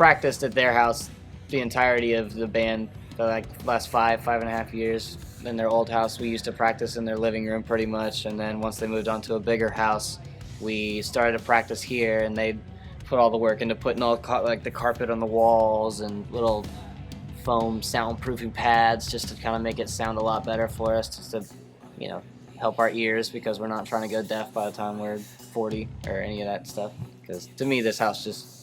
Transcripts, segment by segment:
practiced at their house the entirety of the band for like last 5.5 years. In their old house, we used to practice in their living room pretty much, and then once they moved on to a bigger house, we started to practice here, and they put all the work into putting all like the carpet on the walls and little foam soundproofing pads just to kind of make it sound a lot better for us, just to, you know, help our ears, because we're not trying to go deaf by the time we're 40 or any of that stuff. Because to me, this house just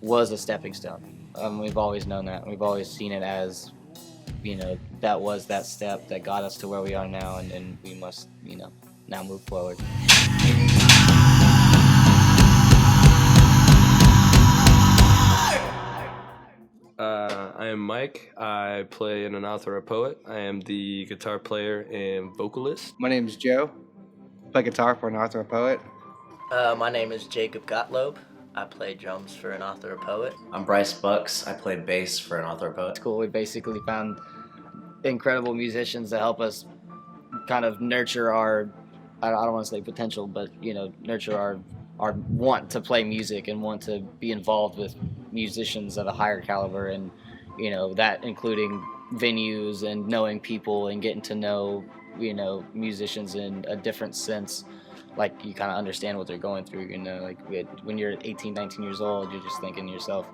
was a stepping stone. We've always known that. We've always seen it as, you know, that was that step that got us to where we are now, and we must, you know, now move forward. I am Mike. I play in An Author a Poet. I am the guitar player and vocalist. My name is Joe. I play guitar for An Author a Poet. My name is Jacob Gottlob. I play drums for An Author a Poet. I'm Bryce Bucks. I play bass for An Author a Poet. It's cool. We basically found incredible musicians to help us kind of nurture our, I don't want to say potential, but, you know, nurture our want to play music and want to be involved with musicians of a higher caliber, and, you know, that including venues and knowing people and getting to know, you know, musicians in a different sense. Like, you kind of understand what they're going through, you know, like when you're 18, 19 years old, you're just thinking to yourself,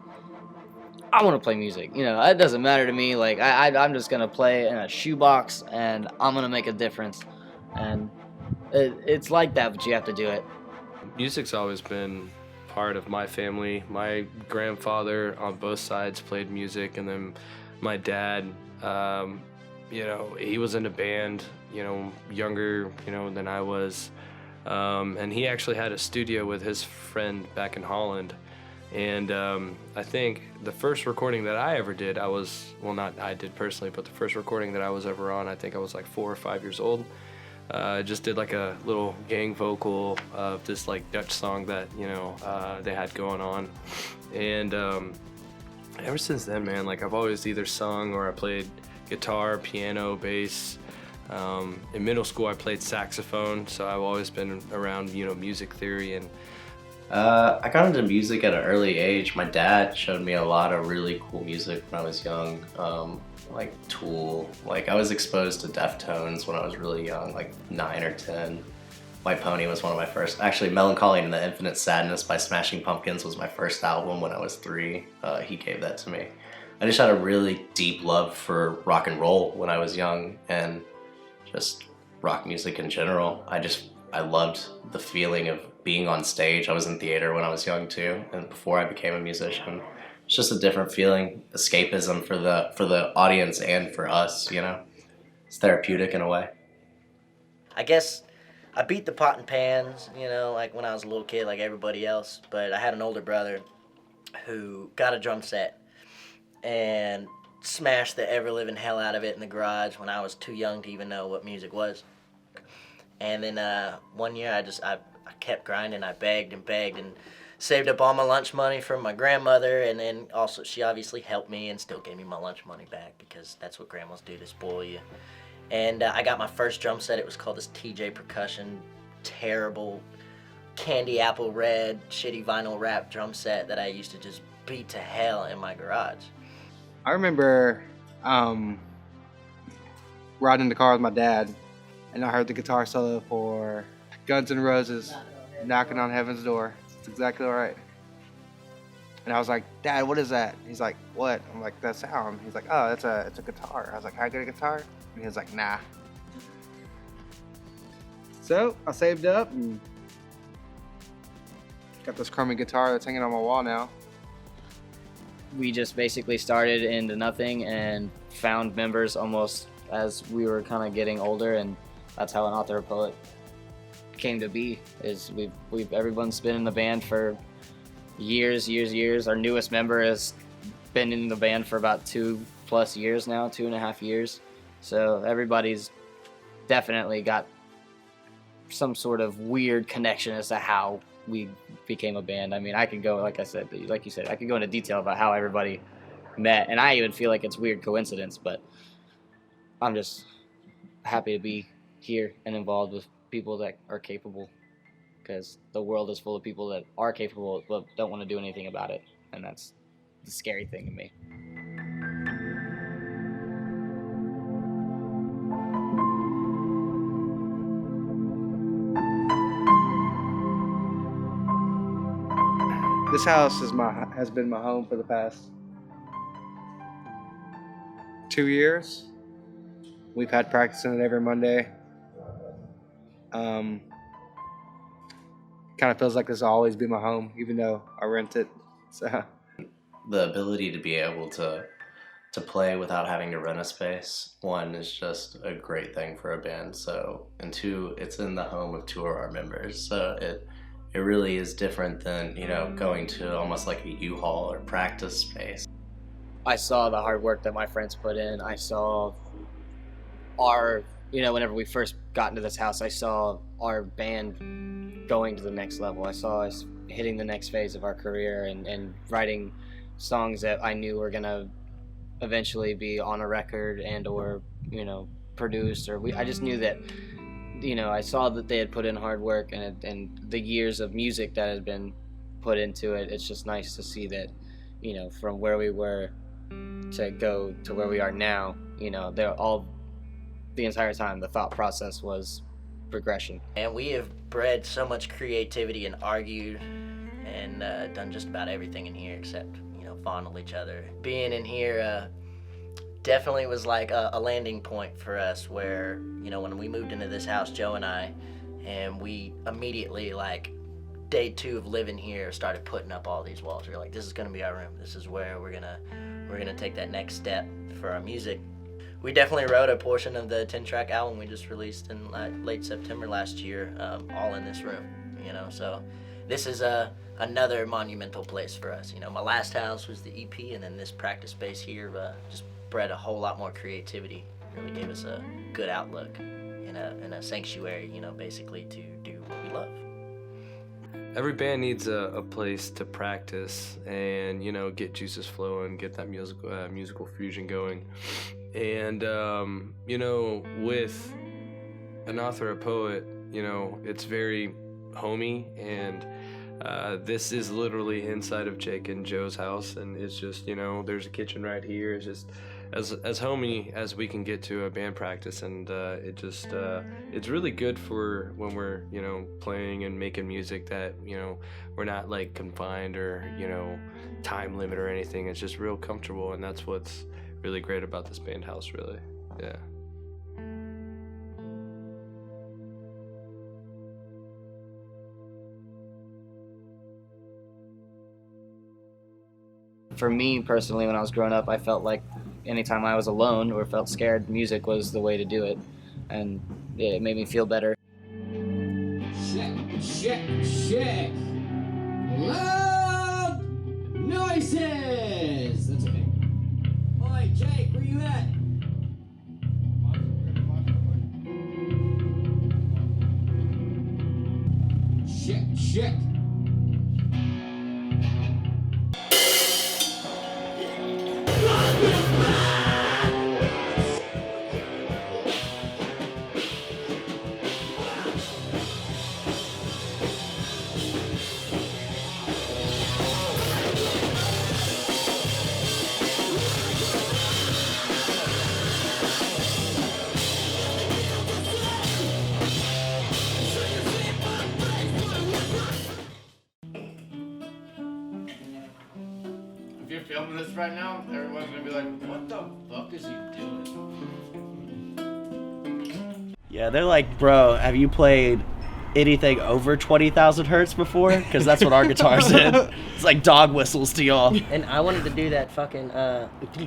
I want to play music. You know, it doesn't matter to me. Like, I'm just going to play in a shoebox and I'm going to make a difference. And it's like that, but you have to do it. Music's always been part of my family. My grandfather on both sides played music, and then my dad, you know, he was in a band, you know, younger, you know, than I was. And he actually had a studio with his friend back in Holland. And I think the first recording that I ever did, not I did personally, but the first recording that I was ever on, I think I was like 4 or 5 years old. I just did like a little gang vocal of this like Dutch song that, you know, they had going on. And ever since then, man, like I've always either sung or I played guitar, piano, bass. In middle school, I played saxophone, so I've always been around, you know, music theory. And I got into music at an early age. My dad showed me a lot of really cool music when I was young, like Tool. Like, I was exposed to Deftones when I was really young, like 9 or 10. White Pony was one of my first. Actually, Melancholy and the Infinite Sadness by Smashing Pumpkins was my first album when I was 3. He gave that to me. I just had a really deep love for rock and roll when I was young, and just rock music in general. I loved the feeling of being on stage. I was in theater when I was young too, and before I became a musician. It's just a different feeling, escapism for the audience and for us, you know. It's therapeutic in a way. I guess I beat the pot and pans, you know, like when I was a little kid, like everybody else. But I had an older brother who got a drum set and smashed the ever-living hell out of it in the garage when I was too young to even know what music was. And then one year I kept grinding. I begged and saved up all my lunch money from my grandmother, and then also she obviously helped me and still gave me my lunch money back, because that's what grandmas do to spoil you. And I got my first drum set. It was called this TJ Percussion, terrible candy apple red, shitty vinyl wrap drum set that I used to just beat to hell in my garage. I remember riding in the car with my dad, and I heard the guitar solo for Guns N' Roses, Knocking on Heaven's Door. It's exactly right. And I was like, Dad, what is that? He's like, what? I'm like, that sound. He's like, oh, it's a guitar. I was like, how good a guitar? And he was like, nah. So I saved up and got this crummy guitar that's hanging on my wall now. We just basically started into nothing and found members almost as we were kind of getting older, and that's how An Author a Poet came to be. Is everyone's been in the band for years. Our newest member has been in the band for about 2+ years now, 2.5 years. So everybody's definitely got some sort of weird connection as to how we became a band. I mean, I could go, like you said, I could go into detail about how everybody met, and I even feel like it's weird coincidence, but I'm just happy to be here and involved with people that are capable, because the world is full of people that are capable but don't want to do anything about it, and that's the scary thing to me. This house has been my home for the past 2 years. We've had practice in it every Monday. Kind of feels like this will always be my home, even though I rent it. So The ability to be able to play without having to rent a space, one, is just a great thing for a band. So, and two, it's in the home of 2 of our members. So it really is different than, you know, going to almost like a U-Haul or practice space. I saw the hard work that my friends put in. I saw our, whenever we first got into this house, I saw our band going to the next level. I saw us hitting the next phase of our career and writing songs that I knew were gonna eventually be on a record and or, produced, or I just knew that, I saw that they had put in hard work and the years of music that had been put into it. It's just nice to see that, from where we were to go to where we are now, they're all, the entire time, the thought process was progression. And we have bred so much creativity and argued and done just about everything in here except, fondle each other. Being in here definitely was like a landing point for us where, when we moved into this house, Joe and I, and we immediately, like, day 2 of living here, started putting up all these walls. We were like, this is gonna be our room. This is where we're gonna take that next step for our music. We definitely wrote a portion of the 10-track album we just released in late September last year, all in this room, so this is another monumental place for us. My last house was the EP, and then this practice space here just bred a whole lot more creativity. Really gave us a good outlook and a sanctuary, basically to do what we love. Every band needs a place to practice and, get juices flowing, get that musical fusion going. And, with an author, a poet, it's very homey, and this is literally inside of Jake and Joe's house, and it's just, there's a kitchen right here. It's just as homey as we can get to a band practice, and it's really good for when we're, playing and making music that, we're not like confined or, time limit or anything. It's just real comfortable, and that's what's really great about this band house, really. Yeah. For me personally, when I was growing up, I felt like anytime I was alone or felt scared, music was the way to do it, and it made me feel better. Check. Loud noises. That's okay. Oi, Jake, where you at? Check. If you're filming this right now, everyone's gonna be like, what the fuck is he doing? Yeah, they're like, bro, have you played anything over 20,000 hertz before? Because that's what our guitars did. It's like dog whistles to y'all. And I wanted to do that fucking If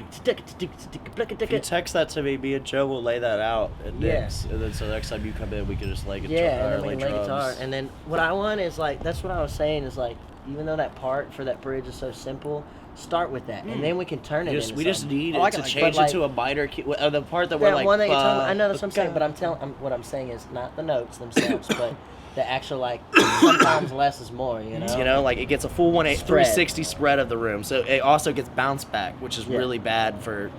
you text that to me and Joe will lay that out at Nick's. And then so next time you come in, we can just lay guitar. and then we lay can lay drums. guitar. And then what I want is, like, that's what I was saying is, like, even though that part for that bridge is so simple, start with that, and then we can turn it into We just something. need it to change it to a minor key. The part that we're like, one that you're talking about, I know that's what I'm saying, but what I'm saying is not the notes themselves, but the actual, like, sometimes less is more, like it gets a full 360 spread of the room. So it also gets bounce back, which is really bad for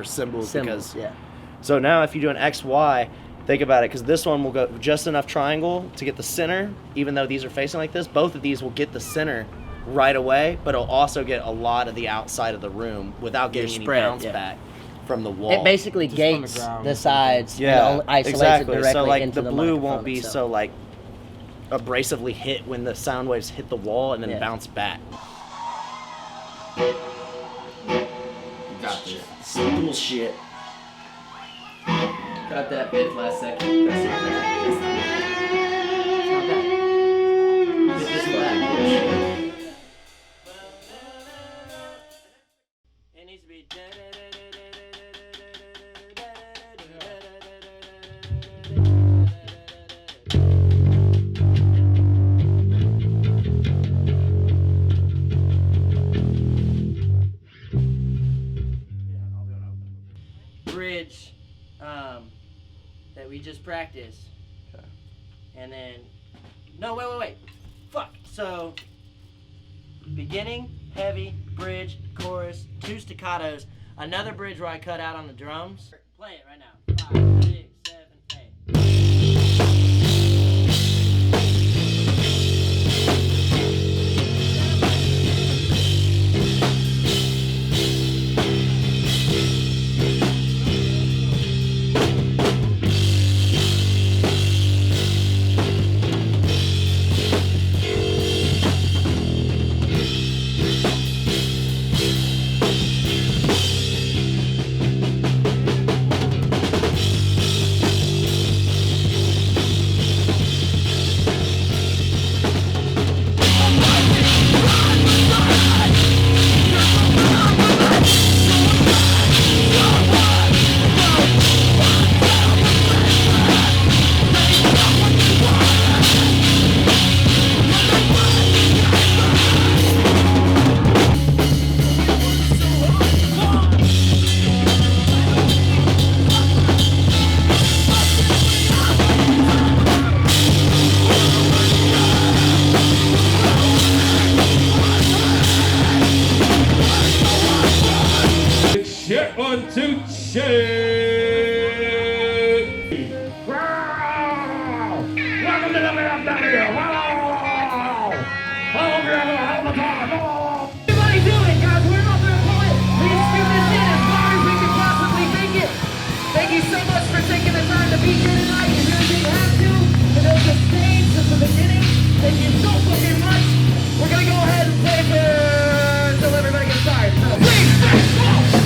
cymbals because. Yeah. So now if you do an XY, think about it, because this one will go just enough triangle to get the center, even though these are facing like this. Both of these will get the center right away, but it'll also get a lot of the outside of the room without getting any spread, bounce yeah. back from the wall. It basically Just from the gates ground. the sides yeah, and isolates exactly. it directly So like into the the blue microphone won't be itself. so like abrasively hit when the sound waves hit the wall and then Yeah. bounce back. Got this. It's bullshit. Got that bit last second. That's not bad. That's not bad. It's not bad. This is bad bullshit. It needs to be. Bridge that we just practiced. Okay. And then. No, wait. Fuck. So. Beginning, heavy, bridge, chorus, 2 staccatos, another bridge where I cut out on the drums. Play it right now. 5, 6, 7, 8. Shit, 1, 2, shit. Wow. Welcome to the VFW. Wow. Everybody do it, guys. We're not going to pull it. Please do this in as far as we can possibly make it. Thank you so much for taking the time to be here tonight. You really didn't have to. For those that stayed since the beginning, thank you so fucking much. We're going to go ahead and play for until everybody gets tired. So, 3, 6, 4.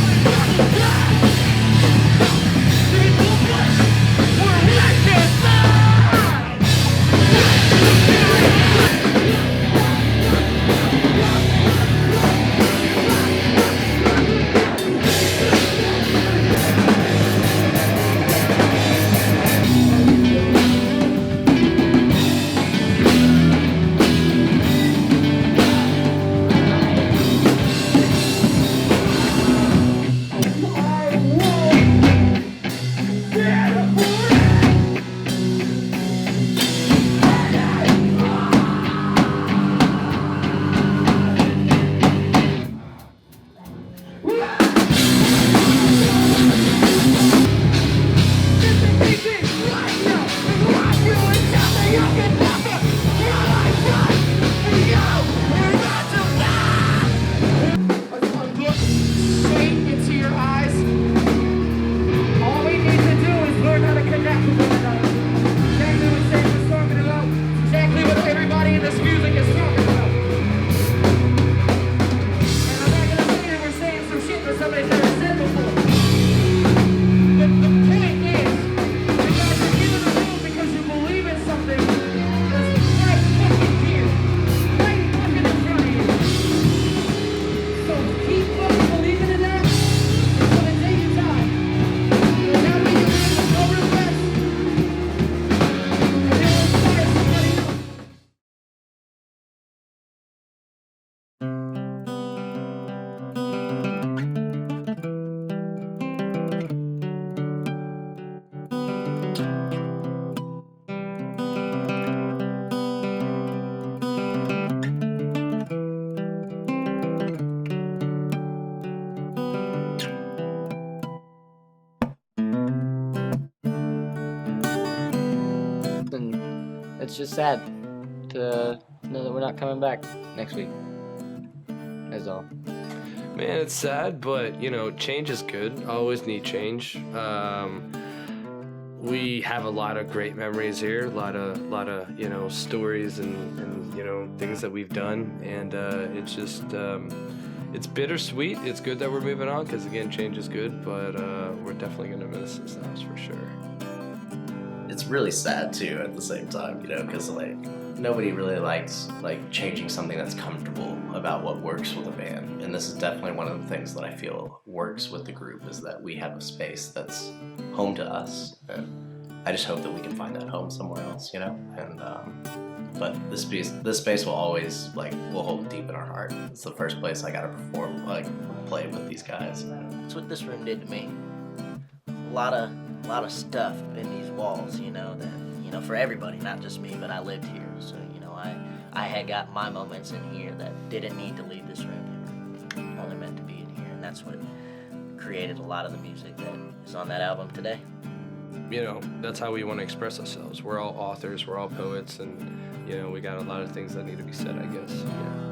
And it's just sad to know that we're not coming back next week. is all. Man, it's sad, but you know, change is good. I always need change. We have a lot of great memories here, a lot of you know, stories and you know, things that we've done, and it's just it's bittersweet. It's good that we're moving on because again, change is good, but we're definitely gonna miss this house for sure. It's really sad too at the same time, you know, because like nobody really likes like changing something that's comfortable about what works with a band, and this is definitely one of the things that I feel works with the group is that we have a space that's home to us, and I just hope that we can find that home somewhere else, you know. And but this space will always we'll hold it deep in our heart. It's the first place I got to perform, play with these guys. That's what this room did to me. A lot of stuff in these walls, you know, that, you know, for everybody, not just me, but I lived here, so, you know, I had got my moments in here that didn't need to leave this room. They were only meant to be in here, and that's what created a lot of the music that is on that album today. You know, that's how we want to express ourselves. We're all authors, we're all poets, and you know, we got a lot of things that need to be said, I guess. Yeah.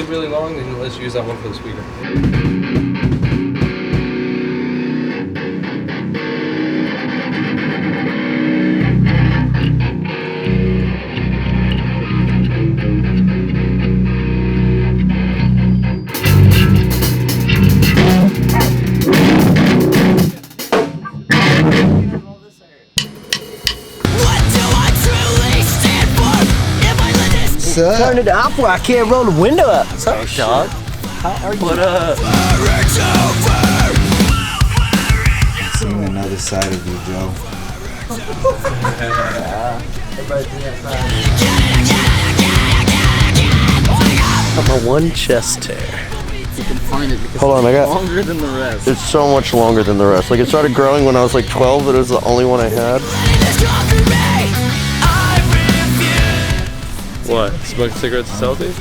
Really long, then let's use that one for the speaker. Turn it up where I can't roll the window up. What's up, dog? How are you? What up? Seeing another side of you, Joe. I'm a one chest tear. You can find it because Hold on, I got longer than the rest. It's so much longer than the rest. Like it started growing when I was like 12, but it was the only one I had. What? Smoking cigarettes is healthy? It's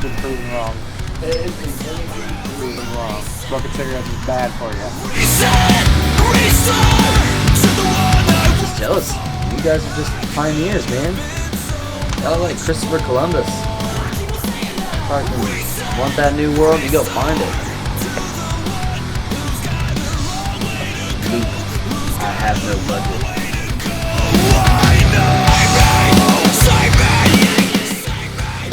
been proven wrong. It's been proven wrong. Smoking cigarettes is bad for you. Just jealous. You guys are just pioneers, man. Y'all are like Christopher Columbus. Fucking want that new world? You go find it. Luke, I have no budget.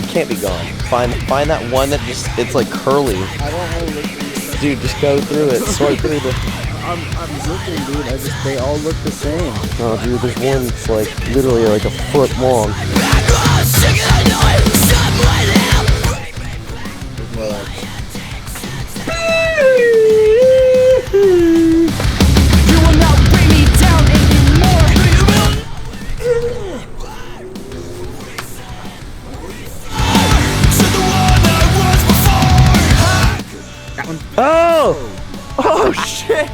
Can't be gone. Find that one that just it's like curly. I don't want to look through. Dude, just go through it. Sort through the. I'm looking, dude. They all look the same. No, dude, there's one that's like literally like a foot long. You will not bring me down anymore. Oh! Oh shit!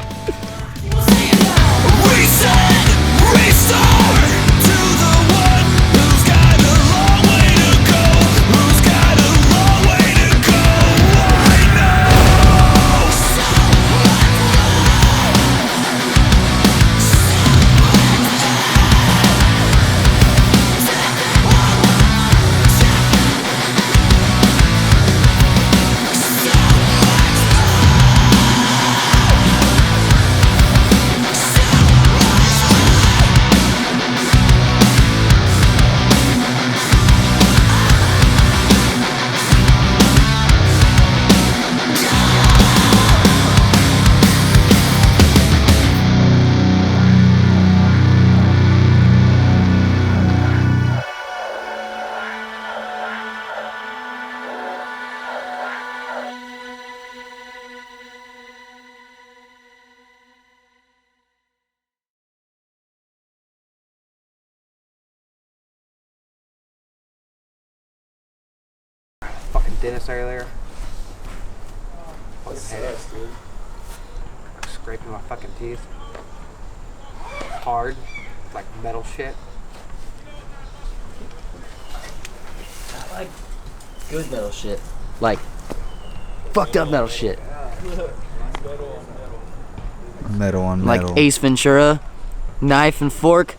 Fucking dentist earlier. Fucking headache, dude. Scraping my fucking teeth. Hard. like metal shit. I like good metal shit. Like fucked up metal shit. Metal on metal. Like Ace Ventura, Knife and Fork.